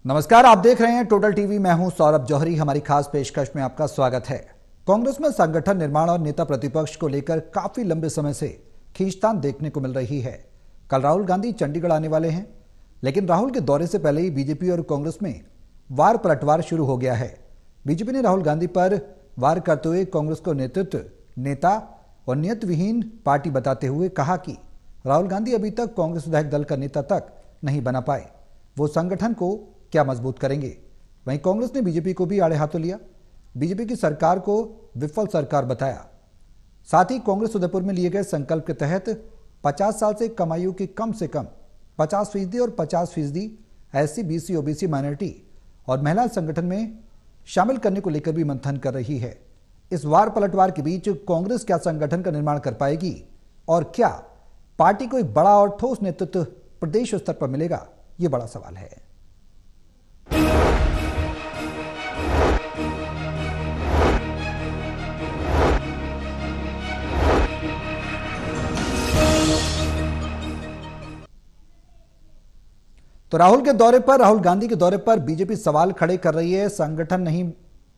नमस्कार, आप देख रहे हैं टोटल टीवी। मैं हूं सौरभ जौहरी। हमारी खास पेशकश में आपका स्वागत है। कांग्रेस में संगठन निर्माण और नेता प्रतिपक्ष को लेकर काफी लंबे समय से खींचतान देखने को मिल रही है। कल राहुल गांधी चंडीगढ़ आने वाले हैं, लेकिन राहुल के दौरे से पहले ही बीजेपी और कांग्रेस में वार पलटवार शुरू हो गया है। बीजेपी ने राहुल गांधी पर वार करते हुए कांग्रेस को नेतृत्व, नेता और नियत विहीन पार्टी बताते हुए कहा कि राहुल गांधी अभी तक कांग्रेस विधायक दल का नेता तक नहीं बना पाए, वो संगठन को क्या मजबूत करेंगे। वहीं कांग्रेस ने बीजेपी को भी आड़े हाथों लिया, बीजेपी की सरकार को विफल सरकार बताया। साथ ही कांग्रेस उदयपुर में लिए गए संकल्प के तहत 50 साल से कम आयु की कम से कम 50% और 50% एससी, बीसी, ओबीसी, माइनॉरिटी और महिला संगठन में शामिल करने को लेकर भी मंथन कर रही है। इस वार पलटवार के बीच कांग्रेस क्या संगठन का निर्माण कर पाएगी और क्या पार्टी को एक बड़ा और ठोस नेतृत्व प्रदेश स्तर पर मिलेगा, यह बड़ा सवाल है। तो राहुल गांधी के दौरे पर बीजेपी सवाल खड़े कर रही है। संगठन नहीं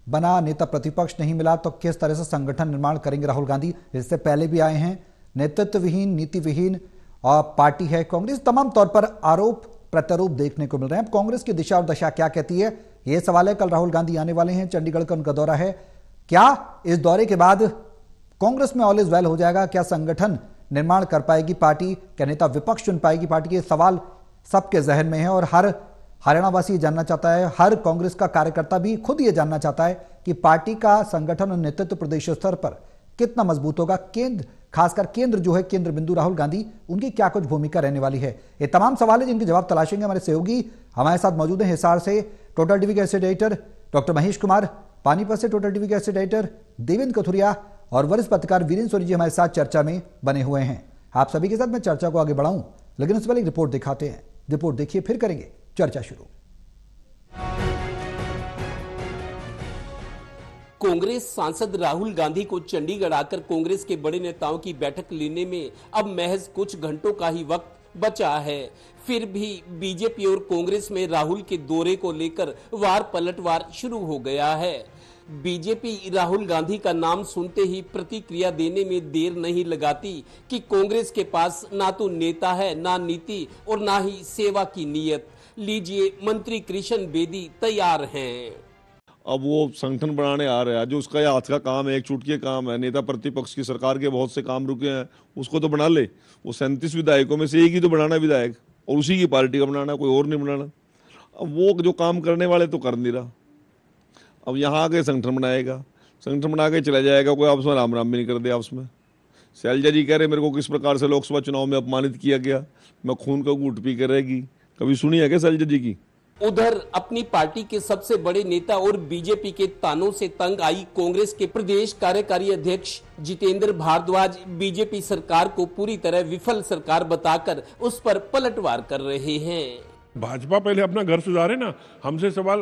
बना, नेता प्रतिपक्ष नहीं मिला, तो किस तरह से संगठन निर्माण करेंगे राहुल गांधी। इससे पहले भी आए हैं, नेतृत्व विहीन, नीति विहीन और पार्टी है कांग्रेस। तमाम तौर पर आरोप प्रत्यारोप देखने को मिल रहे हैं। अब कांग्रेस की दिशा और दशा क्या कहती है, यह सवाल है। कल राहुल गांधी आने वाले हैं, चंडीगढ़ का उनका दौरा है। क्या इस दौरे के बाद कांग्रेस में ऑल इज वेल हो जाएगा? क्या संगठन निर्माण कर पाएगी पार्टी? क्या नेता विपक्ष चुन पाएगी पार्टी? के सवाल सबके जहन में है और हर हरियाणा वासी ये जानना चाहता है, हर कांग्रेस का कार्यकर्ता भी खुद ये जानना चाहता है कि पार्टी का संगठन और नेतृत्व प्रदेश स्तर पर कितना मजबूत होगा। केंद्र, खासकर केंद्र जो है, केंद्र बिंदु राहुल गांधी, उनकी क्या कुछ भूमिका रहने वाली है। ये तमाम सवाल है जिनके जवाब तलाशेंगे हमारे सहयोगी। हमारे साथ मौजूद हैं हिसार से टोटल टीवी के editor editor doctor Mahesh Kumar, Panipat से टोटल टीवी के एडिटर एडिटर देवेंद्र कथुरिया और वरिष्ठ पत्रकार वीरेंद्र सोनी जी हमारे साथ चर्चा में बने हुए हैं। आप सभी के साथ मैं चर्चा को आगे बढ़ाऊं, लेकिन उससे पहले एक रिपोर्ट दिखाते हैं। रिपोर्ट देखिए, फिर करेंगे चर्चा शुरू। कांग्रेस सांसद राहुल गांधी को चंडीगढ़ आकर कांग्रेस के बड़े नेताओं की बैठक लेने में अब महज कुछ घंटों का ही वक्त बचा है। फिर भी बीजेपी और कांग्रेस में राहुल के दौरे को लेकर वार पलटवार शुरू हो गया है। बीजेपी राहुल गांधी का नाम सुनते ही प्रतिक्रिया देने में देर नहीं लगाती कि कांग्रेस के पास ना तो नेता है, ना नीति और ना ही सेवा की नीयत। लीजिए, मंत्री कृष्ण बेदी तैयार हैं। अब वो संगठन बनाने आ रहा है, जो उसका ये हाथ का काम है, एक चुटकी का काम है। नेता प्रतिपक्ष की सरकार के बहुत से काम रुके हैं, उसको तो बना ले। वो 37 विधायकों में से एक ही तो बनाना विधायक, और उसी की पार्टी का बनाना, कोई और नहीं बनाना। अब वो जो काम करने वाले तो कर नहीं रहा। अब यहाँ आके संगठन बनाएगा, संगठन बना के चला जाएगा, कोई आपस में राम राम भी नहीं कर दे। आपस में शैलजा जी कह रहे मेरे को किस प्रकार से लोकसभा चुनाव में अपमानित किया गया, मैं खून का घूंट पी कर रहेगी। कभी सुनी है क्या शैलजा जी की? उधर अपनी पार्टी के सबसे बड़े नेता और बीजेपी के तानों से तंग आई कांग्रेस के प्रदेश कार्यकारी अध्यक्ष जितेंद्र भारद्वाज बीजेपी सरकार को पूरी तरह विफल सरकार बताकर उस पर पलटवार कर रहे हैं। भाजपा पहले अपना घर सुधारे ना। हमसे सवाल,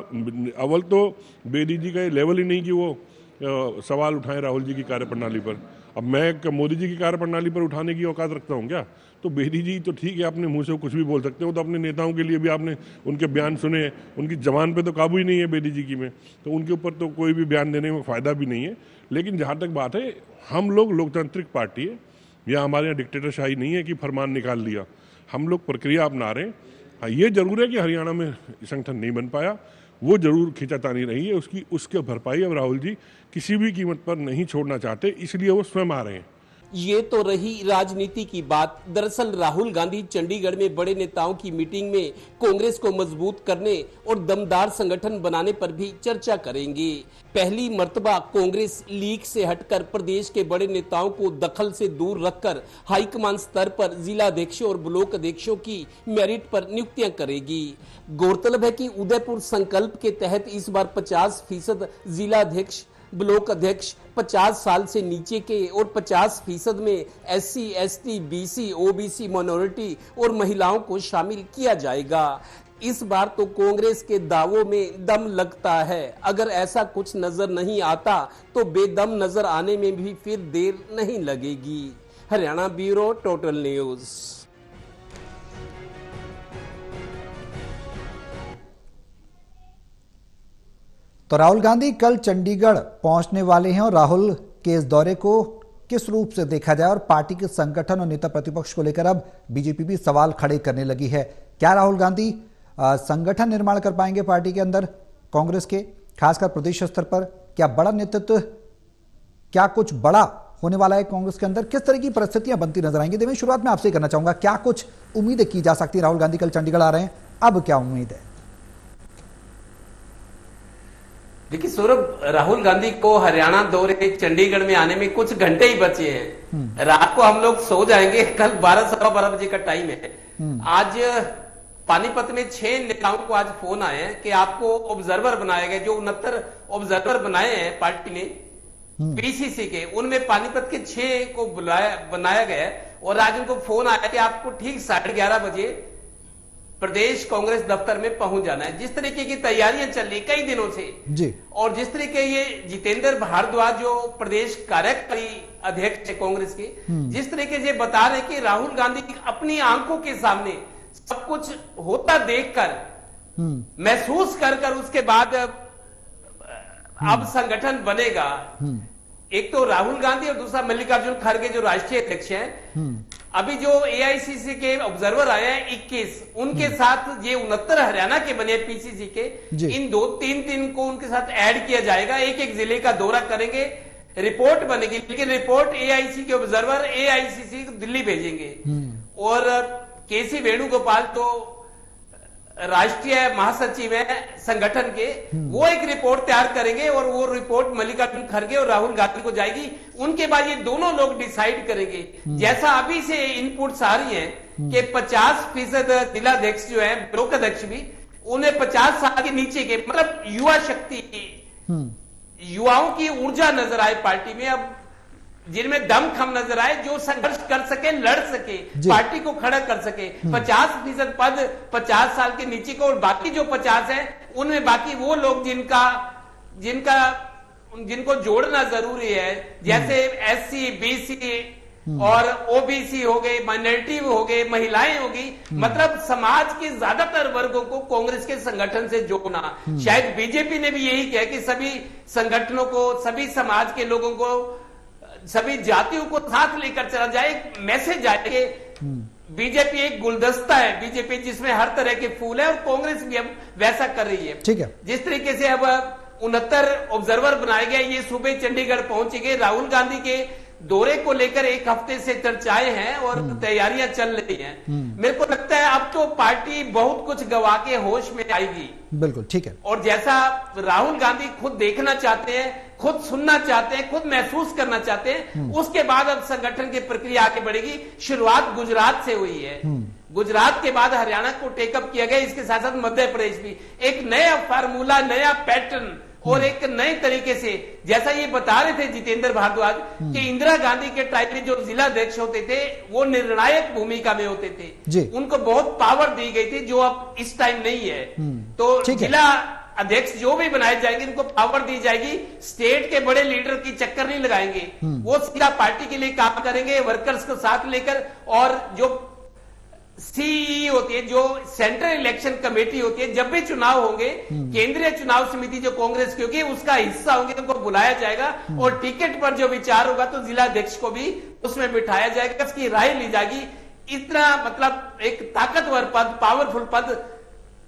अव्वल तो बेदी जी का लेवल ही नहीं कि वो सवाल उठाएं राहुल जी की कार्यप्रणाली पर। अब मैं मोदी जी की कार्यप्रणाली पर उठाने की औकात रखता हूँ क्या? तो बेदी जी तो ठीक है, अपने मुंह से कुछ भी बोल सकते हो। तो अपने नेताओं के लिए भी आपने उनके बयान सुने, उनकी जबान पे तो काबू ही नहीं है बेदी जी की में, तो उनके ऊपर तो कोई भी बयान देने में फ़ायदा भी नहीं है। लेकिन जहाँ तक बात है, हम लोग लोकतांत्रिक पार्टी है, या हमारे यहाँ डिक्टेटरशाही नहीं है कि फरमान निकाल लिया। हम लोग प्रक्रिया अपना रहे हैं। हाँ, ये जरूर है कि हरियाणा में संगठन नहीं बन पाया, वो जरूर खींचातानी रही है। उसके भरपाई अब राहुल जी किसी भी कीमत पर नहीं छोड़ना चाहते, इसलिए वो स्वयं आ रहे हैं। ये तो रही राजनीति की बात। दरअसल राहुल गांधी चंडीगढ़ में बड़े नेताओं की मीटिंग में कांग्रेस को मजबूत करने और दमदार संगठन बनाने पर भी चर्चा करेंगे। पहली मर्तबा कांग्रेस लीग से हटकर प्रदेश के बड़े नेताओं को दखल से दूर रखकर हाईकमान स्तर पर जिलाध्यक्षों और ब्लॉक अध्यक्षों की मेरिट पर नियुक्तियां करेगी। गौरतलब है कि उदयपुर संकल्प के तहत इस बार 50% जिलाध्यक्ष, ब्लॉक अध्यक्ष 50 साल से नीचे के और 50% में SC, ST, BC, OBC, minority और महिलाओं को शामिल किया जाएगा। इस बार तो कांग्रेस के दावों में दम लगता है। अगर ऐसा कुछ नजर नहीं आता तो बेदम नजर आने में भी फिर देर नहीं लगेगी। Haryana bureau, total news. तो राहुल गांधी कल चंडीगढ़ पहुंचने वाले हैं और राहुल के इस दौरे को किस रूप से देखा जाए और पार्टी के संगठन और नेता प्रतिपक्ष को लेकर अब बीजेपी भी सवाल खड़े करने लगी है। क्या राहुल गांधी संगठन निर्माण कर पाएंगे पार्टी के अंदर कांग्रेस के, खासकर प्रदेश स्तर पर? क्या बड़ा नेतृत्व, क्या कुछ बड़ा होने वाला है कांग्रेस के अंदर? किस तरह की परिस्थितियां बनती नजर आएंगी? देवेंद्र, शुरुआत में आपसे करना चाहूंगा, क्या कुछ उम्मीदें की जा सकती है? राहुल गांधी कल चंडीगढ़ आ रहे हैं, अब क्या उम्मीद है? देखिए सौरभ, राहुल गांधी को हरियाणा दौरे चंडीगढ़ में आने में कुछ घंटे ही बचे हैं। रात को हम लोग सो जाएंगे, कल 12-12 बजे का टाइम है। आज पानीपत में 6 नेताओं को आज फोन आए हैं कि आपको ऑब्जर्वर बनाया गया। जो 69 ऑब्जर्वर बनाए हैं पार्टी ने पीसीसी के, उनमें पानीपत के 6 को बनाया गया है और आज उनको फोन आया कि आपको ठीक 11:30 बजे प्रदेश कांग्रेस दफ्तर में पहुंच जाना है। जिस तरीके की तैयारियां चल रही कई दिनों से जी, और जिस तरीके ये जितेंद्र भारद्वाज जो प्रदेश कार्यकारी अध्यक्ष है कांग्रेस के, जिस तरीके से बता रहे कि राहुल गांधी अपनी आंखों के सामने सब कुछ होता देखकर महसूस कर उसके बाद अब संगठन बनेगा। एक तो राहुल गांधी और दूसरा मल्लिकार्जुन खड़गे जो राष्ट्रीय अध्यक्ष हैं। अभी जो एआईसीसी के ऑब्जर्वर आए हैं 21, उनके साथ ये 69 हरियाणा के बने पीसीसी के, इन 2-3 को उनके साथ ऐड किया जाएगा। एक जिले का दौरा करेंगे, रिपोर्ट बनेगी, लेकिन रिपोर्ट एआईसी के ऑब्जर्वर एआईसीसी को दिल्ली भेजेंगे। और केसी वेणुगोपाल तो राष्ट्रीय महासचिव है संगठन के, वो एक रिपोर्ट तैयार करेंगे और वो रिपोर्ट मल्लिकार्जुन खड़गे और राहुल गांधी को जाएगी। उनके बाद ये दोनों लोग डिसाइड करेंगे। जैसा अभी से इनपुट्स आ रही हैं कि 50% जिलाध्यक्ष जो है, ब्लॉक अध्यक्ष भी, उन्हें 50 साल के नीचे के, मतलब युवा शक्ति, युवाओं की ऊर्जा नजर आए पार्टी में, अब जिनमें दमखम नजर आए, जो संघर्ष कर सके, लड़ सके, पार्टी को खड़ा कर सके। 50% पद 50 साल के नीचे को, और बाकी जो 50 है उनमें बाकी वो लोग जिनको जोड़ना जरूरी है, जैसे एससी, बीसी और ओबीसी हो गए, माइनॉरिटी हो गए, महिलाएं होगी, मतलब समाज के ज्यादातर वर्गों को कांग्रेस के संगठन से जोड़ना। शायद बीजेपी ने भी यही किया कि सभी संगठनों को, सभी समाज के लोगों को, सभी जातियों को साथ लेकर चला जाए। मैसेज आए कि बीजेपी एक गुलदस्ता है, बीजेपी जिसमें हर तरह के फूल है, और कांग्रेस भी अब वैसा कर रही है। ठीक है। जिस तरीके से अब 69 ऑब्जर्वर बनाए गए, ये सुबह चंडीगढ़ पहुंचेंगे। राहुल गांधी के दौरे को लेकर एक हफ्ते से चर्चाएं हैं और तैयारियां चल रही हैं। मेरे को लगता है अब तो पार्टी बहुत कुछ गवा के होश में आएगी। बिल्कुल ठीक है। और जैसा राहुल गांधी खुद देखना चाहते हैं, खुद सुनना चाहते हैं, खुद महसूस करना चाहते हैं, उसके बाद अब संगठन की प्रक्रिया आगे बढ़ेगी। शुरुआत गुजरात से हुई है, गुजरात के बाद हरियाणा को टेकअप किया गया, इसके साथ साथ मध्य प्रदेश भी। एक नया फार्मूला, नया पैटर्न और एक नए तरीके से, जैसा ये बता रहे थे जितेंद्र भारद्वाज कि इंदिरा गांधी के टाइम में जो जिला अध्यक्ष होते थे वो निर्णायक भूमिका में होते थे, उनको बहुत पावर दी गई थी, जो अब इस टाइम नहीं है। तो जिला अध्यक्ष जो भी बनाए जाएंगे उनको पावर दी जाएगी। स्टेट के बड़े लीडर की चक्कर नहीं लगाएंगे, वो सीधा पार्टी के लिए काम करेंगे, वर्कर्स को साथ लेकर। और जो सीई होती है, जो सेंट्रल इलेक्शन कमेटी होती है, जब भी चुनाव होंगे, केंद्रीय चुनाव समिति जो कांग्रेस की होगी उसका हिस्सा होंगे, उनको बुलाया जाएगा और टिकट पर जो विचार होगा तो जिला अध्यक्ष को भी उसमें बिठाया जाएगा, उसकी राय ली जाएगी। इतना मतलब एक ताकतवर पद, पावरफुल पद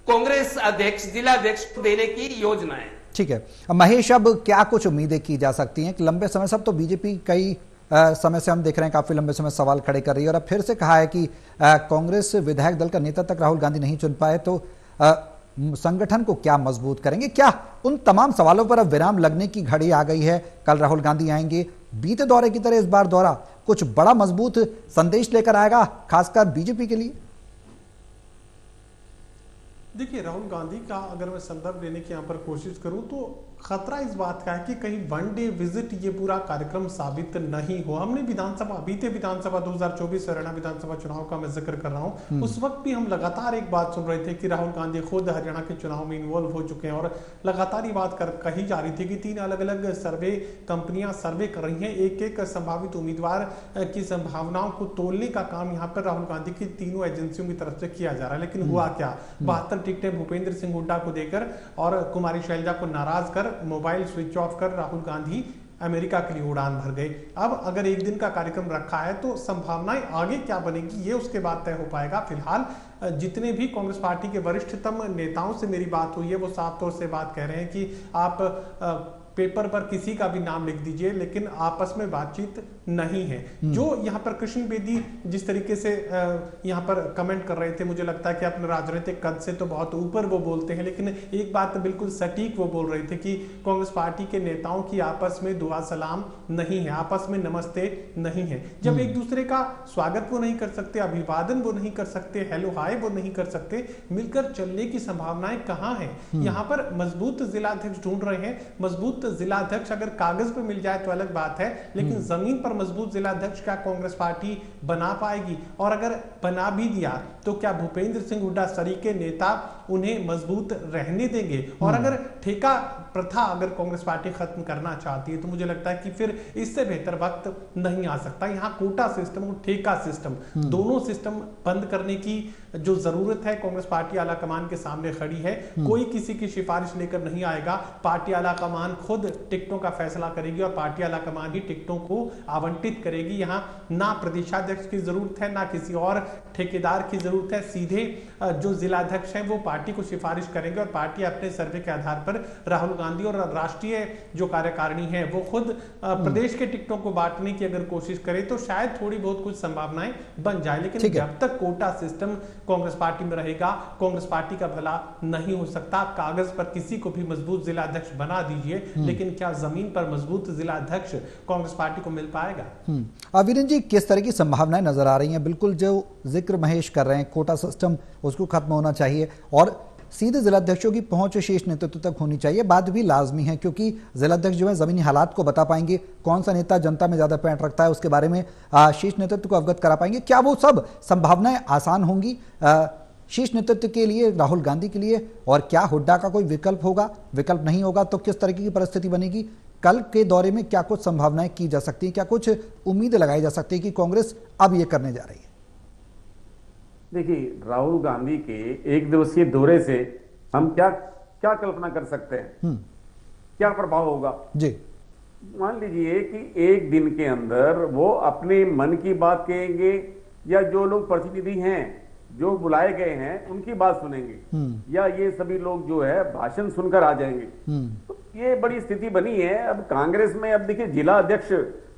कांग्रेस अध्यक्ष, जिला अध्यक्ष को देने की योजना है। ठीक है महेश, अब क्या कुछ उम्मीदें की जा सकती हैं? लंबे समय से अब तो बीजेपी कई समय से हम देख रहे हैं काफी लंबे समय सवाल खड़े कर रही है और अब फिर से कहा है कि कांग्रेस विधायक दल का नेता तक राहुल गांधी नहीं चुन पाए तो संगठन को क्या मजबूत करेंगे? क्या उन तमाम सवालों पर अब विराम लगने की घड़ी आ गई है? कल राहुल गांधी आएंगे, बीते दौरे की तरह इस बार दौरा कुछ बड़ा मजबूत संदेश लेकर आएगा, खासकर बीजेपी के लिए? देखिए, राहुल गांधी का अगर मैं संदर्भ लेने की यहाँ पर कोशिश करूं तो खतरा इस बात का है कि कहीं वन डे विजिट ये पूरा कार्यक्रम साबित नहीं हो। हमने बीते विधानसभा 2024 हरियाणा विधानसभा चुनाव का मैं जिक्र कर रहा हूँ, उस वक्त भी हम लगातार एक बात सुन रहे थे कि राहुल गांधी खुद हरियाणा के चुनाव में इन्वॉल्व हो चुके हैं और लगातार ये बात कही जा रही थी कि 3 अलग अलग सर्वे कंपनियां सर्वे कर रही हैं, एक एक संभावित उम्मीदवार की संभावनाओं को तोलने का काम यहाँ पर राहुल गांधी की तीनों एजेंसियों की तरफ से किया जा रहा है। लेकिन हुआ क्या, 72 टिकटें भूपेंद्र सिंह हुड्डा को देकर और कुमारी शैलजा को नाराज कर कर, मोबाइल स्विच ऑफ कर राहुल गांधी अमेरिका के लिए उड़ान भर गए। अब अगर एक दिन का कार्यक्रम रखा है तो संभावनाएं आगे क्या बनेगी ये उसके बाद तय हो पाएगा। फिलहाल जितने भी कांग्रेस पार्टी के वरिष्ठतम नेताओं से मेरी बात हुई है वो साफ तौर से बात कह रहे हैं कि आप पेपर पर किसी का भी नाम लिख दीजिए, लेकिन आपस में बातचीत नहीं है। जो यहाँ पर कृष्ण बेदी जिस तरीके से यहाँ पर कमेंट कर रहे थे, मुझे लगता है कि अपने राजनीतिक कद से तो बहुत ऊपर वो बोलते हैं, लेकिन एक बात तो बिल्कुल सटीक वो बोल रहे थे कि कांग्रेस पार्टी के नेताओं की आपस में दुआ सलाम नहीं है, आपस में नमस्ते नहीं है। जब एक दूसरे का स्वागत वो नहीं कर सकते, अभिवादन वो नहीं कर सकते, हेलो हाय वो नहीं कर सकते, मिलकर चलने की संभावनाएं कहाँ है। यहाँ पर मजबूत जिलाध्यक्ष ढूंढ रहे हैं। मजबूत जिलाध्यक्ष अगर कागज पे मिल जाए तो अलग बात है, लेकिन जमीन पर मजबूत जिलाध्यक्ष क्या कांग्रेस पार्टी बना पाएगी? और अगर बना भी दिया तो क्या भूपेंद्र सिंह हुड्डा सरीके नेता उन्हें मजबूत रहने देंगे? और अगर ठेका प्रथा अगर कांग्रेस पार्टी खत्म करना चाहती है तो मुझे लगता है कि फिर इससे बेहतर वक्त नहीं आ सकता। यहाँ कोटा सिस्टम और ठेका सिस्टम दोनों सिस्टम बंद करने की जो जरूरत है कांग्रेस पार्टी आला कमान के सामने खड़ी है। कोई किसी की सिफारिश लेकर नहीं आएगा, पार्टी आला कमान खुद टिकटों का फैसला करेगी और पार्टी आला कमान ही टिकटों को आवंटित करेगी। यहाँ ना प्रदेशाध्यक्ष की जरूरत है ना किसी और ठेकेदार की जरूरत है। सीधे जो जिलाध्यक्ष हैं वो पार्टी को सिफारिश करेंगे और पार्टी अपने सर्वे के आधार पर राहुल गांधी और राष्ट्रीय जो कार्यकारिणी है वो खुद प्रदेश के टिकटों को बांटने की अगर कोशिश करे तो शायद थोड़ी बहुत कुछ संभावनाएं बन जाए। लेकिन जब तक कोटा सिस्टम कांग्रेस पार्टी में रहेगा कांग्रेस पार्टी का भला नहीं हो सकता। आप कागज पर किसी को भी मजबूत जिलाध्यक्ष बना दीजिए, लेकिन क्या जमीन पर मजबूत जिलाध्यक्ष कांग्रेस पार्टी को मिल पाएगा? वीरेंद्र जी, किस तरह की संभावनाएं नजर आ रही हैं? बिल्कुल जो जिक्र महेश कर रहे हैं, कोटा सिस्टम उसको खत्म होना चाहिए और सीधे जिलाध्यक्षों की पहुंच शीर्ष नेतृत्व तक होनी चाहिए। बात भी लाजमी है क्योंकि जिलाध्यक्ष जो है जमीनी हालात को बता पाएंगे, कौन सा नेता जनता में ज्यादा पैंट रखता है उसके बारे में शीर्ष नेतृत्व को अवगत करा पाएंगे। क्या वो सब संभावनाएं आसान होंगी शीर्ष नेतृत्व के लिए, राहुल गांधी के लिए? और क्या हुड्डा का कोई विकल्प होगा? विकल्प नहीं होगा तो किस तरह की परिस्थिति बनेगी? कल के दौरे में क्या कुछ संभावनाएं की जा सकती है? क्या कुछ उम्मीदें लगाई जा सकती है कि कांग्रेस अब ये करने जा रही है? देखिए, राहुल गांधी के एक दिवसीय दौरे से हम क्या क्या कल्पना कर सकते हैं, क्या प्रभाव होगा जी। मान लीजिए कि एक दिन के अंदर वो अपने मन की बात कहेंगे या जो लोग प्रतिनिधि हैं जो बुलाए गए हैं उनकी बात सुनेंगे, या ये सभी लोग जो है भाषण सुनकर आ जाएंगे। तो ये बड़ी स्थिति बनी है। अब कांग्रेस में अब देखिए जिला अध्यक्ष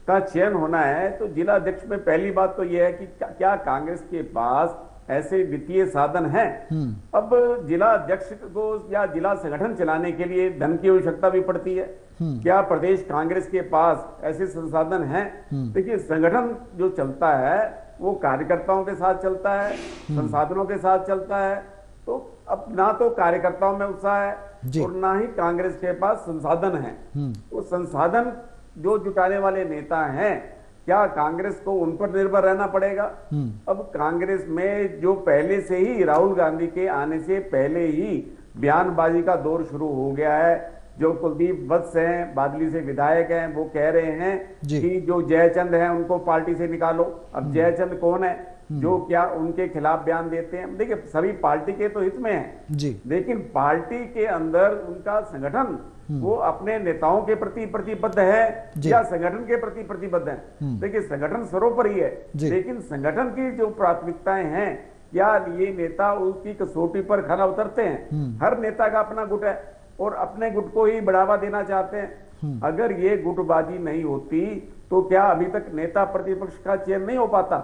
का चयन होना है, तो जिला अध्यक्ष में पहली बात तो यह है कि क्या कांग्रेस के पास ऐसे वित्तीय साधन हैं। अब जिला अध्यक्ष को या जिला संगठन चलाने के लिए धन की आवश्यकता भी पड़ती है। क्या प्रदेश कांग्रेस के पास ऐसे संसाधन हैं? देखिए, संगठन जो चलता है वो कार्यकर्ताओं के साथ चलता है, संसाधनों के साथ चलता है। तो अब ना तो कार्यकर्ताओं में उत्साह है और ना ही कांग्रेस के पास संसाधन है। तो संसाधन जो जुटाने वाले नेता हैं, क्या कांग्रेस को उन पर निर्भर रहना पड़ेगा? अब कांग्रेस में जो पहले से ही राहुल गांधी के आने से पहले ही बयानबाजी का दौर शुरू हो गया है। जो कुलदीप वत्स हैं, बादली से विधायक हैं, वो कह रहे हैं कि जो जयचंद हैं उनको पार्टी से निकालो। अब जयचंद कौन है जो क्या उनके खिलाफ बयान देते हैं? देखिए, सभी पार्टी के तो हित में है, लेकिन पार्टी के अंदर उनका संगठन वो अपने नेताओं के प्रति प्रतिबद्ध है या संगठन के प्रति प्रतिबद्ध है? देखिए, संगठन सर्वोपरि है, लेकिन संगठन की जो प्राथमिकताएं हैं, क्या ये नेता उसकी कसौटी पर खरा उतरते हैं? हर नेता का अपना गुट है और अपने गुट को ही बढ़ावा देना चाहते हैं। अगर ये गुटबाजी नहीं होती तो क्या अभी तक नेता प्रतिपक्ष का चयन नहीं हो पाता?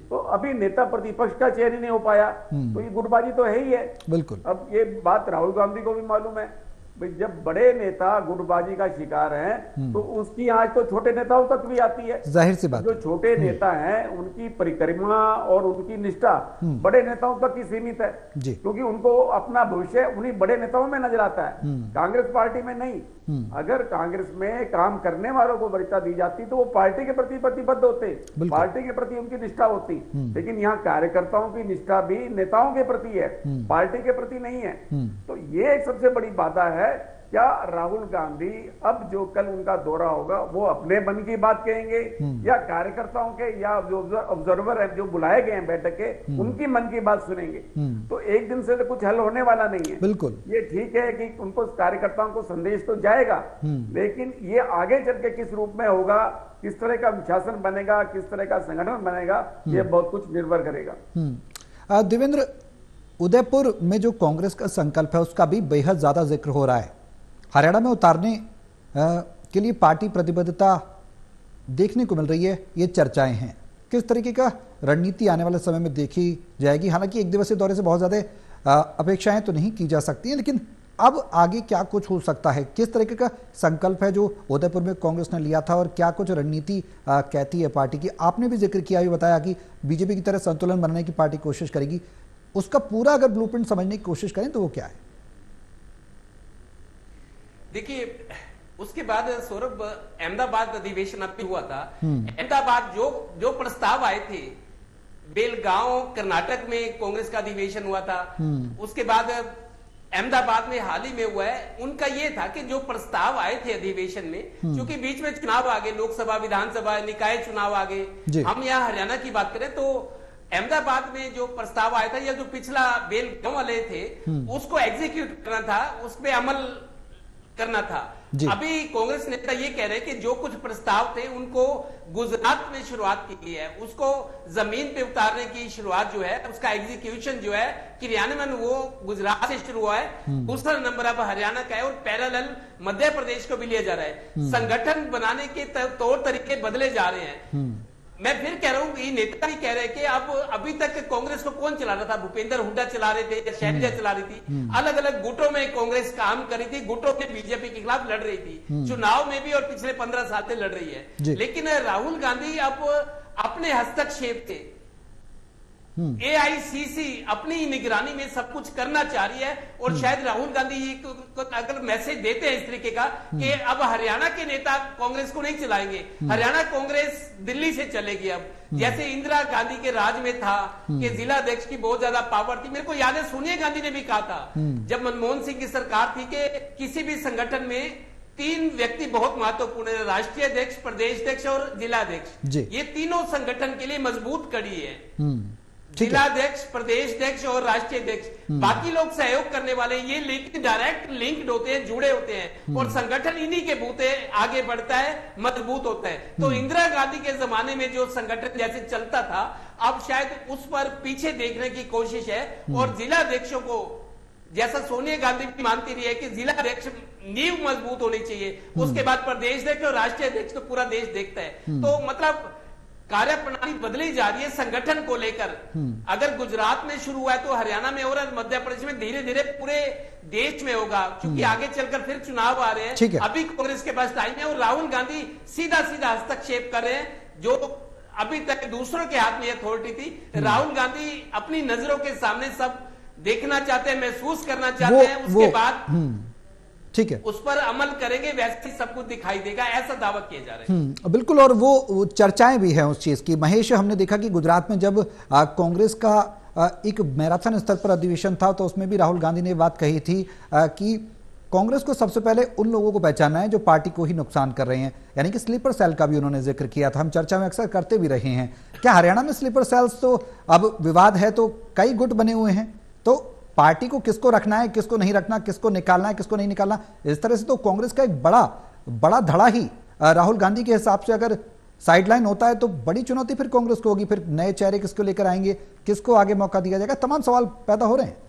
तो अभी नेता प्रतिपक्ष का चयन ही नहीं हो पाया, तो ये गुटबाजी तो है ही है। बिल्कुल। अब ये बात राहुल गांधी को भी मालूम है। जब बड़े नेता गुटबाजी का शिकार हैं तो उसकी आज तो छोटे नेताओं तक भी आती है। जाहिर सी बात। जो छोटे नेता हैं उनकी परिक्रमा और उनकी निष्ठा बड़े नेताओं तक ही सीमित है, क्योंकि उनको अपना भविष्य उन्हीं बड़े नेताओं में नजर आता है, कांग्रेस पार्टी में नहीं। अगर कांग्रेस में काम करने वालों को वरीयता दी जाती तो वो पार्टी के प्रति प्रतिबद्ध होते, पार्टी के प्रति उनकी निष्ठा होती। लेकिन यहाँ कार्यकर्ताओं की निष्ठा भी नेताओं के प्रति है, पार्टी के प्रति नहीं है। तो ये एक सबसे बड़ी बाधा है क्या राहुल गांधी अब जो कल उनका दौरा होगा वो अपने मन की बात कहेंगे या कार्यकर्ताओं के या जो ऑब्जर्वर है जो बुलाए गए हैं बैठक के उनकी मन की बात सुनेंगे? तो एक दिन से तो कुछ हल होने वाला नहीं है। बिल्कुल, ये ठीक है कि उनको कार्यकर्ताओं को संदेश तो जाएगा, लेकिन ये आगे चल के किस रूप में होगा, किस तरह का शासन बनेगा, किस तरह का संगठन बनेगा, ये बहुत कुछ निर्भर करेगा। देवेंद्र, उदयपुर में जो कांग्रेस का संकल्प है उसका भी बेहद ज्यादा जिक्र हो रहा है। हरियाणा में उतारने के लिए पार्टी प्रतिबद्धता देखने को मिल रही है, ये चर्चाएं हैं। किस तरीके का रणनीति आने वाले समय में देखी जाएगी? हालांकि एक दिवसीय दौरे से बहुत ज्यादा अपेक्षाएं तो नहीं की जा सकती हैं, लेकिन अब आगे क्या कुछ हो सकता है? किस तरीके का संकल्प है जो उदयपुर में कांग्रेस ने लिया था और क्या कुछ रणनीति कहती है पार्टी की? आपने भी जिक्र किया, भी बताया कि बीजेपी की तरह संतुलन बनाने की पार्टी कोशिश करेगी। उसका पूरा अगर ब्लूप्रिंट समझने की कोशिश करें तो वो क्या है? देखिए, उसके बाद सौरभ, अहमदाबाद अधिवेशन अब हुआ था। अहमदाबाद जो प्रस्ताव आए थे, बेलगांव कर्नाटक में कांग्रेस का अधिवेशन हुआ था, उसके बाद अहमदाबाद में हाल ही में हुआ है, उनका ये था कि जो प्रस्ताव आए थे अधिवेशन में, क्योंकि बीच में चुनाव आ गए, लोकसभा, विधानसभा, निकाय चुनाव आ गए, हम यहाँ हरियाणा की बात करें तो अहमदाबाद में जो प्रस्ताव आया था या जो पिछला बेलगांव वाले थे उसको एग्जीक्यूट करना था, उस पर अमल करना था। अभी कांग्रेस नेता ये कह रहे हैं कि जो कुछ प्रस्ताव थे उनको गुजरात में शुरुआत की है, उसको जमीन पे उतारने की शुरुआत जो है, उसका एग्जीक्यूशन जो है, क्रियान्वयन वो गुजरात से शुरू हुआ है। दूसरा नंबर अब हरियाणा का है और पैरेलल मध्य प्रदेश को भी लिया जा रहा है। संगठन बनाने के तौर तरीके बदले जा रहे हैं। मैं फिर कह रहा हूं, ये नेता भी कह रहे हैं कि अब अभी तक कांग्रेस को कौन चला रहा था? भूपेंद्र हुड्डा चला रहे थे या शैलजा चला रही थी। अलग अलग गुटों में कांग्रेस काम कर रही थी, गुटों में बीजेपी के खिलाफ लड़ रही थी, चुनाव में भी और पिछले 15 साल से लड़ रही है। लेकिन राहुल गांधी अब अपने हस्तक्षेप से AICC अपनी निगरानी में सब कुछ करना चाह रही है और शायद राहुल गांधी को अगर मैसेज देते हैं इस तरीके का कि अब हरियाणा के नेता कांग्रेस को नहीं चलाएंगे, हरियाणा कांग्रेस दिल्ली से चलेगी। अब जैसे इंदिरा गांधी के राज में था कि जिला अध्यक्ष की बहुत ज्यादा पावर थी। मेरे को याद है सोनिया गांधी ने भी कहा था जब मनमोहन सिंह की सरकार थी कि किसी भी संगठन में 3 व्यक्ति बहुत महत्वपूर्ण है, राष्ट्रीय अध्यक्ष, प्रदेश अध्यक्ष और जिला अध्यक्ष। ये तीनों संगठन के लिए मजबूत कड़ी है। जिलाध्यक्ष, प्रदेश अध्यक्ष और राष्ट्रीय अध्यक्ष, बाकी लोग सहयोग करने वाले, ये लिंक डायरेक्ट लिंक्ड होते हैं, जुड़े होते हैं और संगठन इन्हीं के बूते आगे बढ़ता है, मजबूत होता है। तो इंदिरा गांधी के जमाने में जो संगठन जैसे चलता था, अब शायद उस पर पीछे देखने की कोशिश है और जिला अध्यक्षों को, जैसा सोनिया गांधी भी मानती रही है कि जिला अध्यक्ष नींव मजबूत होनी चाहिए, उसके बाद प्रदेश अध्यक्ष और राष्ट्रीय अध्यक्ष तो पूरा देश देखता है। तो मतलब कार्य प्रणाली बदली जा रही है संगठन को लेकर। अगर गुजरात में शुरू हुआ है तो हरियाणा में और मध्य प्रदेश में धीरे धीरे पूरे देश में होगा, क्योंकि आगे चलकर फिर चुनाव आ रहे हैं। अभी कांग्रेस के पास टाइम है और राहुल गांधी सीधा सीधा हस्तक्षेप कर रहे हैं। जो अभी तक दूसरों के हाथ में अथॉरिटी थी, राहुल गांधी अपनी नजरों के सामने सब देखना चाहते हैं, महसूस करना चाहते हैं, उसके बाद ठीक है उस पर अमल करेंगे, वैसे सब कुछ दिखाई देगा, ऐसा दावा किए जा रहे हैं। बिल्कुल, और वो चर्चाएं भी हैं उस चीज की। महेश, हमने देखा कि गुजरात में जब कांग्रेस का एक मैराथन स्तर पर अधिवेशन था तो उसमें भी राहुल गांधी ने बात कही थी कि कांग्रेस को सबसे पहले उन लोगों को पहचानना है जो पार्टी को ही नुकसान कर रहे हैं, यानी कि स्लीपर सेल का भी उन्होंने जिक्र किया था। हम चर्चा में अक्सर करते भी रहे हैं। क्या हरियाणा में स्लीपर सेल्स, तो अब विवाद है तो कई गुट बने हुए हैं, तो पार्टी को किसको रखना है, किसको नहीं रखना, किसको निकालना है, किसको नहीं निकालना, इस तरह से तो कांग्रेस का एक बड़ा धड़ा ही राहुल गांधी के हिसाब से अगर साइडलाइन होता है तो बड़ी चुनौती फिर कांग्रेस को होगी। फिर नए चेहरे किसको लेकर आएंगे, किसको आगे मौका दिया जाएगा, तमाम सवाल पैदा हो रहे हैं।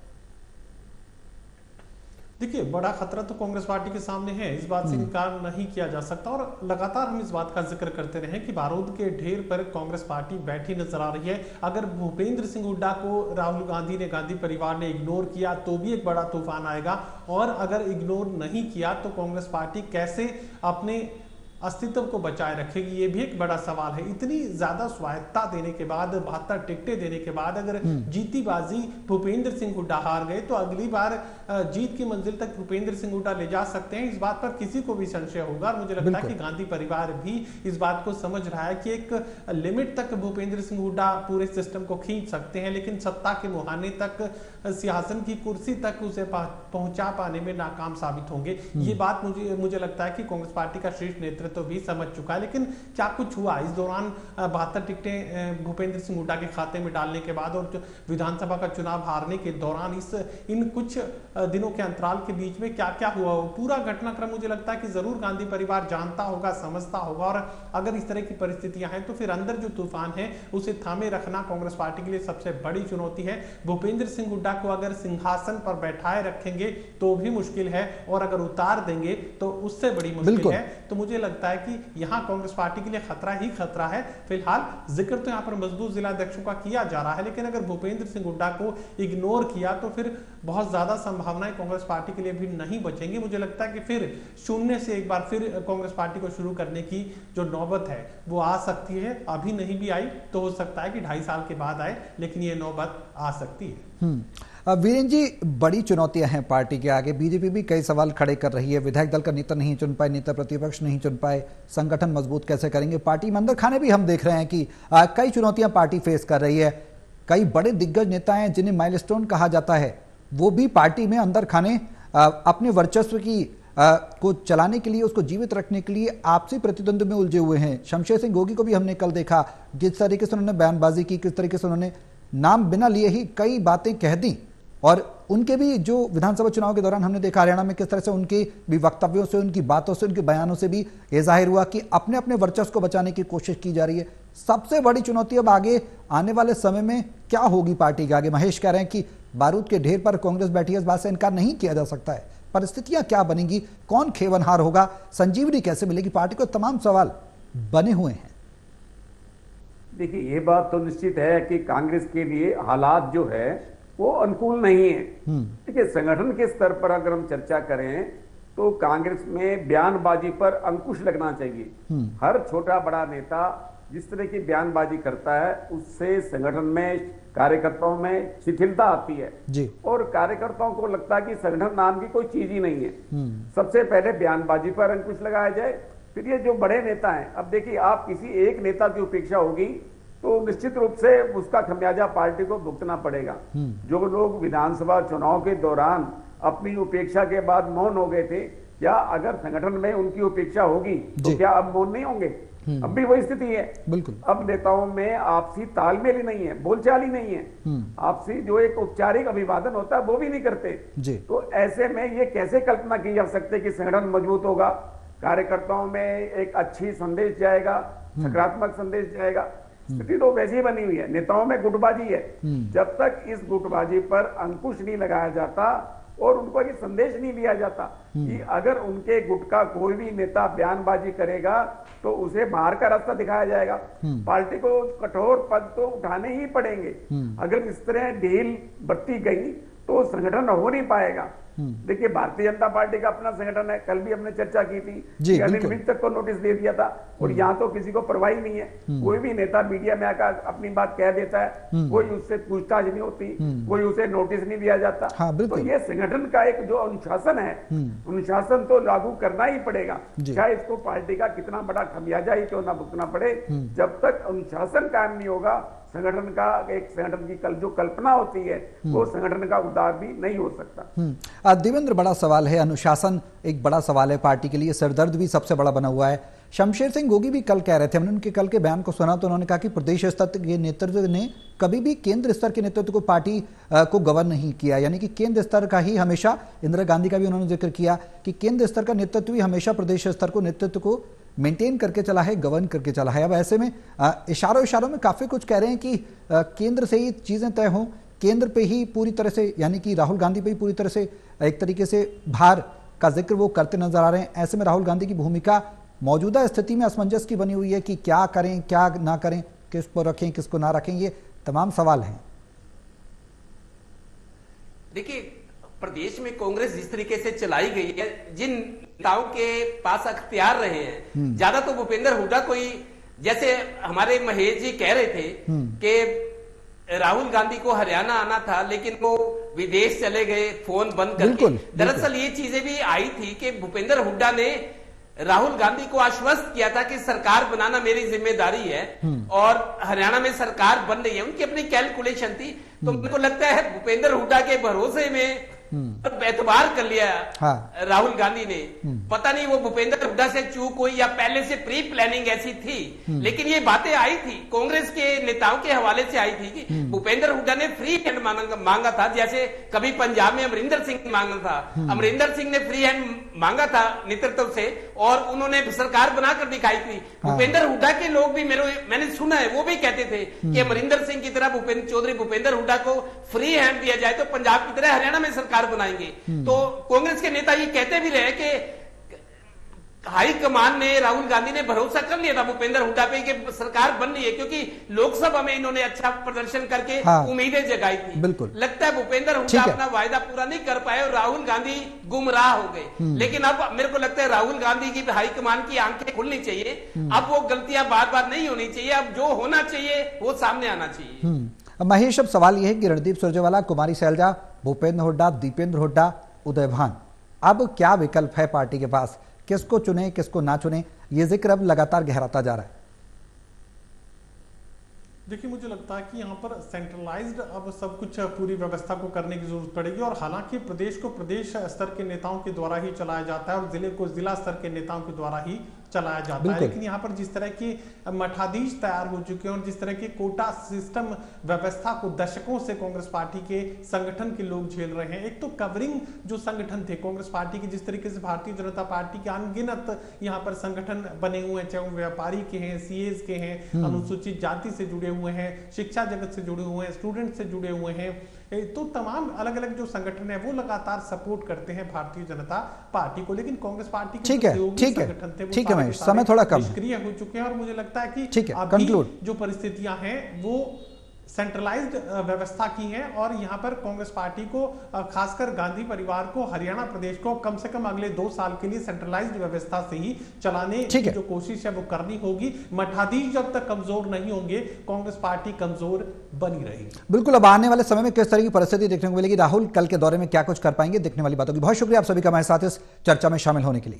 देखिए, बड़ा खतरा तो कांग्रेस पार्टी के सामने है, इस बात से इनकार नहीं किया जा सकता और लगातार हम इस बात का जिक्र करते रहे कि बारूद के ढेर पर कांग्रेस पार्टी बैठी नजर आ रही है। अगर भूपेंद्र सिंह हुड्डा को राहुल गांधी ने, गांधी परिवार ने इग्नोर किया तो भी एक बड़ा तूफान आएगा, और अगर इग्नोर नहीं किया तो कांग्रेस पार्टी कैसे अपने अस्तित्व को बचाए रखेगी, ये भी एक बड़ा सवाल है। इतनी ज्यादा स्वायत्ता देने के बाद, 72 टिकटें देने के बाद अगर जीती बाजी भूपेंद्र सिंह हुड्डा हार गए तो अगली बार जीत की मंजिल तक भूपेंद्र सिंह हुड्डा ले जा सकते हैं, इस बात पर किसी को भी संशय होगा। और मुझे लगता है कि गांधी परिवार भी इस बात को समझ रहा है कि एक लिमिट तक भूपेंद्र सिंह हुड्डा पूरे सिस्टम को खींच सकते हैं, लेकिन सत्ता के मुहाने तक, सिंहासन की कुर्सी तक उसे पहुंचा पाने में नाकाम साबित होंगे। ये बात मुझे लगता है कि कांग्रेस पार्टी का शीर्ष नेतृत्व तो भी समझ चुका है। लेकिन क्या कुछ हुआ इस दौरान 72 टिकटें भूपेंद्र सिंह हुड्डा के खाते में डालने के बाद और विधानसभा का चुनाव हारने के दौरान इन कुछ दिनों के अंतराल के बीच में क्या क्या हुआ, पूरा घटनाक्रम मुझे लगता है कि जरूर गांधी परिवार जानता होगा, समझता होगा। और अगर इस तरह की परिस्थितियां हैं तो फिर अंदर जो तूफान है उसे थामे रखना कांग्रेस पार्टी के लिए सबसे बड़ी चुनौती है। भूपेंद्र सिंह हुड्डा को अगर सिंहासन पर बैठाए रखेंगे तो भी मुश्किल है, और अगर उतार देंगे तो उससे बड़ी मुश्किल है। तो मुझे लगता है कि यहां कांग्रेस पार्टी के लिए खतरा ही खतरा है। फिलहाल जिक्र तो यहां पर मजबूत जिला अध्यक्षों का किया जा रहा है, लेकिन अगर भूपेंद्र सिंह हुड्डा को इग्नोर किया तो फिर बहुत ज्यादा संभावनाएं कांग्रेस पार्टी के लिए भी नहीं बचेंगी। मुझे लगता है कि फिर शून्य से एक बार फिर कांग्रेस पार्टी को शुरू करने की जो नौबत है वो आ सकती है। अभी नहीं भी आई तो हो सकता है कि 2.5 साल के बाद आए, लेकिन ये नौबत आ सकती है। वीरेंद्र जी, बड़ी चुनौतियां हैं पार्टी के आगे। बीजेपी भी कई सवाल खड़े कर रही है, विधायक दल का नेता नहीं चुन पाए, नेता प्रतिपक्ष नहीं चुन पाए, संगठन मजबूत कैसे करेंगे। पार्टी में अंदर खाने भी हम देख रहे हैं कि कई चुनौतियां पार्टी फेस कर रही है। कई बड़े दिग्गज नेता हैं जिन्हें माइलस्टोन कहा जाता है, वो भी पार्टी में अंदर खाने अपने वर्चस्व की को चलाने के लिए, उसको जीवित रखने के लिए आपसी प्रतिद्वंद में उलझे हुए हैं। शमशेर सिंह गोगी को भी हमने कल देखा, जिस तरीके से उन्होंने बयानबाजी की, किस तरीके से उन्होंने नाम बिना लिए ही कई बातें कह दी। और उनके भी जो विधानसभा चुनाव के दौरान हमने देखा हरियाणा में किस तरह से उनके भी वक्तव्यों से, उनकी बातों से, उनके बयानों से भी ये जाहिर हुआ कि अपने अपने वर्चस्व को बचाने की कोशिश की जा रही है। सबसे बड़ी चुनौती अब आगे आने वाले समय में क्या होगी पार्टी के आगे? महेश कह रहे हैं कि बारूद के ढेर पर कांग्रेस बैठी है, इस बात से इनकार नहीं किया जा सकता है। परिस्थितियां क्या बनेंगी, कौन खेवनहार होगा, संजीवनी कैसे मिलेगी, पार्टी को तमाम सवाल बने हुए हैं। देखिए, ये बात तो निश्चित है कि कांग्रेस के लिए हालात जो है वो अनुकूल नहीं है। देखिए, संगठन के स्तर पर अगर हम चर्चा करें तो कांग्रेस में बयानबाजी पर अंकुश लगना चाहिए। हर छोटा बड़ा नेता जिस तरह की बयानबाजी करता है उससे संगठन में, कार्यकर्ताओं में शिथिलता आती है जी। और कार्यकर्ताओं को लगता है कि संगठन नाम की कोई चीज ही नहीं है। सबसे पहले बयानबाजी पर अंकुश लगाया जाए, फिर ये जो बड़े नेता हैं, अब देखिए, आप किसी एक नेता की उपेक्षा होगी तो निश्चित रूप से उसका खमियाजा पार्टी को भुगतना पड़ेगा। जो लोग विधानसभा चुनाव के दौरान अपनी उपेक्षा के बाद मौन हो गए थे, या अगर संगठन में उनकी उपेक्षा होगी तो क्या अब मौन नहीं होंगे? अब भी वही स्थिति है। बिल्कुल। अब नेताओं में आपसी तालमेल ही नहीं है, बोलचाल ही नहीं है। आपसी जो एक औपचारिक अभिवादन होता है वो भी नहीं करते जी। तो ऐसे में ये कैसे कल्पना की जा सकती है कि संगठन मजबूत होगा, कार्यकर्ताओं में एक अच्छी संदेश जाएगा, सकारात्मक संदेश जाएगा? स्थिति तो वैसी ही बनी हुई है, नेताओं में गुटबाजी है। जब तक इस गुटबाजी पर अंकुश नहीं लगाया जाता और उनको ये संदेश नहीं दिया जाता कि अगर उनके गुट का कोई भी नेता बयानबाजी करेगा तो उसे बाहर का रास्ता दिखाया जाएगा, पार्टी को कठोर पद तो उठाने ही पड़ेंगे। अगर इस तरह ढील बरती गई तो संगठन हो नहीं पाएगा। देखिए, भारतीय जनता पार्टी का अपना संगठन है, कल भी हमने चर्चा की थी कि अनिल विज तक को नोटिस दे दिया था, और यहाँ तो किसी को परवाही नहीं है। कोई भी नेता मीडिया में आकर अपनी बात कह देता है, कोई उससे पूछताछ नहीं होती, कोई उसे नोटिस नहीं दिया जाता। हाँ, तो ये संगठन का एक जो अनुशासन है, अनुशासन तो लागू करना ही पड़ेगा, चाहे इसको पार्टी का कितना बड़ा खमियाजा ही क्यों ना भुगतना पड़े। जब तक अनुशासन कायम नहीं होगा, संगठन का एक संगठन की जो कल्पना होती है वो संगठन का उद्धार भी नहीं हो सकता। देवेंद्र, बड़ा सवाल है, अनुशासन एक बड़ा सवाल है पार्टी के लिए, सिरदर्द भी सबसे बड़ा बना हुआ है। शमशेर सिंह गोगी भी कल कह रहे थे, हमने उनके कल के बयान को सुना तो उन्होंने कहा कि प्रदेश स्तर के नेतृत्व ने कभी भी केंद्र स्तर के नेतृत्व को पार्टी को गवर्न नहीं किया, यानी कि केंद्र स्तर का ही हमेशा, इंदिरा गांधी का भी उन्होंने जिक्र किया कि केंद्र स्तर का नेतृत्व ही हमेशा प्रदेश स्तर को नेतृत्व को मेंटेन करके चला है, गवर्न करके चला है। अब ऐसे में इशारों में काफी कुछ कह रहे हैं कि केंद्र से ही चीजें तय हों, केंद्र पे ही पूरी तरह से, यानी कि राहुल गांधी पे ही पूरी तरह से एक तरीके से भार का जिक्र वो करते नजर आ रहे हैं। ऐसे में राहुल गांधी की भूमिका मौजूदा स्थिति में असमंजस की बनी हुई है कि क्या करें क्या ना करें, किसको रखें किसको ना रखें, ये तमाम सवाल हैं। देखिए, प्रदेश में कांग्रेस जिस तरीके से चलाई गई है, जिन नेताओं के पास अख्तियार रहे हैं, ज्यादा तो भूपेंद्र हुड्डा कोई, जैसे हमारे महेश जी कह रहे थे कि राहुल गांधी को हरियाणा आना था लेकिन वो विदेश चले गए फोन बंद करके। दरअसल ये चीजें भी आई थी कि भूपेंद्र हुड्डा ने राहुल गांधी को आश्वस्त किया था कि सरकार बनाना मेरी जिम्मेदारी है और हरियाणा में सरकार बन रही है, उनकी अपनी कैलकुलेशन थी। तो मेरे को लगता है भूपेंद्र हुड्डा के भरोसे में एतबार कर लिया राहुल गांधी ने। पता नहीं वो भूपेंद्र हुड्डा से चूक हुई या पहले से प्री प्लानिंग ऐसी थी, लेकिन ये बातें आई थी, कांग्रेस के नेताओं के हवाले से आई थी कि भूपेंद्र हुड्डा ने फ्री हैंड मांगा था, जैसे कभी पंजाब में अमरिंदर सिंह ने मांगा था। अमरिंदर सिंह ने फ्री हैंड मांगा था नेतृत्व से और उन्होंने सरकार बनाकर दिखाई थी। भूपेंद्र हुड्डा के लोग भी मैंने सुना है, वो भी कहते थे कि अमरिंदर सिंह की तरह चौधरी भूपेंद्र हुड्डा को फ्री हैंड दिया जाए तो पंजाब की तरह हरियाणा में सरकार बनाएंगे। तो कांग्रेस के नेता ये कहते भी रहे कि हाई कमान ने, राहुल गांधी ने भरोसा कर लिया था भूपेंद्र हुड्डा पे कि सरकार बन रही है, क्योंकि लोकसभा में इन्होंने अच्छा प्रदर्शन करके उम्मीदें जगाई थी। बिल्कुल लगता है भूपेंद्र हुड्डा अपना वायदा पूरा नहीं कर पाए और राहुल गांधी गुमराह हो गए। लेकिन अब मेरे को लगता है राहुल गांधी की हाईकमान की आंखें खुलनी चाहिए। अब वो गलतियां बार बार नहीं होनी चाहिए, अब जो होना चाहिए वो सामने आना चाहिए। महेश, अब सवाल यह है कि रणदीप सुरजेवाला, कुमारी सैलजा, भूपेंद्र हुड्डा, दीपेंद्र हुड्डा, उदय भान, अब क्या विकल्प है पार्टी के पास? किसको चुने, किसको ना चुने, ये जिक्र अब लगातार गहराता जा रहा है। देखिए, मुझे लगता है कि यहाँ पर सेंट्रलाइज्ड अब सब कुछ पूरी व्यवस्था को करने की जरूरत पड़ेगी और हालांकि प्रदेश को प्रदेश स्तर के नेताओं के द्वारा ही चलाया जाता है और जिले को जिला स्तर के नेताओं के द्वारा ही चलाया जाता है। लेकिन यहाँ पर जिस तरह की मठाधीश तैयार हो चुके हैं और जिस तरह की कोटा सिस्टम व्यवस्था को दशकों से कांग्रेस पार्टी के संगठन के लोग झेल रहे हैं। एक तो कवरिंग जो संगठन थे कांग्रेस पार्टी के, जिस तरीके से भारतीय जनता पार्टी के अनगिनत यहाँ पर संगठन बने हुए हैं, चाहे वो व्यापारी के हैं, सीएस के हैं, अनुसूचित जाति से जुड़े हुए हैं, शिक्षा जगत से जुड़े हुए हैं, स्टूडेंट से जुड़े हुए हैं, तो तमाम अलग अलग जो संगठन है वो लगातार सपोर्ट करते हैं भारतीय जनता पार्टी को। लेकिन कांग्रेस पार्टी के संगठन थे वो समय थोड़ा कम निष्क्रिय हो चुके हैं और मुझे लगता है कि अभी जो परिस्थितियां हैं वो सेंट्रलाइज्ड व्यवस्था की है और यहाँ पर कांग्रेस पार्टी को, खासकर गांधी परिवार को, हरियाणा प्रदेश को कम से कम अगले 2 साल के लिए सेंट्रलाइज्ड व्यवस्था से ही चलाने की जो कोशिश है वो करनी होगी। मठाधीश जब तक कमजोर नहीं होंगे कांग्रेस पार्टी कमजोर बनी रहेगी। बिल्कुल, अब आने वाले समय में किस तरह की परिस्थिति देखने को मिलेगी, राहुल कल के दौरे में क्या कुछ कर पाएंगे, देखने वाली बातों की। बहुत शुक्रिया आप सभी का हमारे साथ इस चर्चा में शामिल होने के लिए।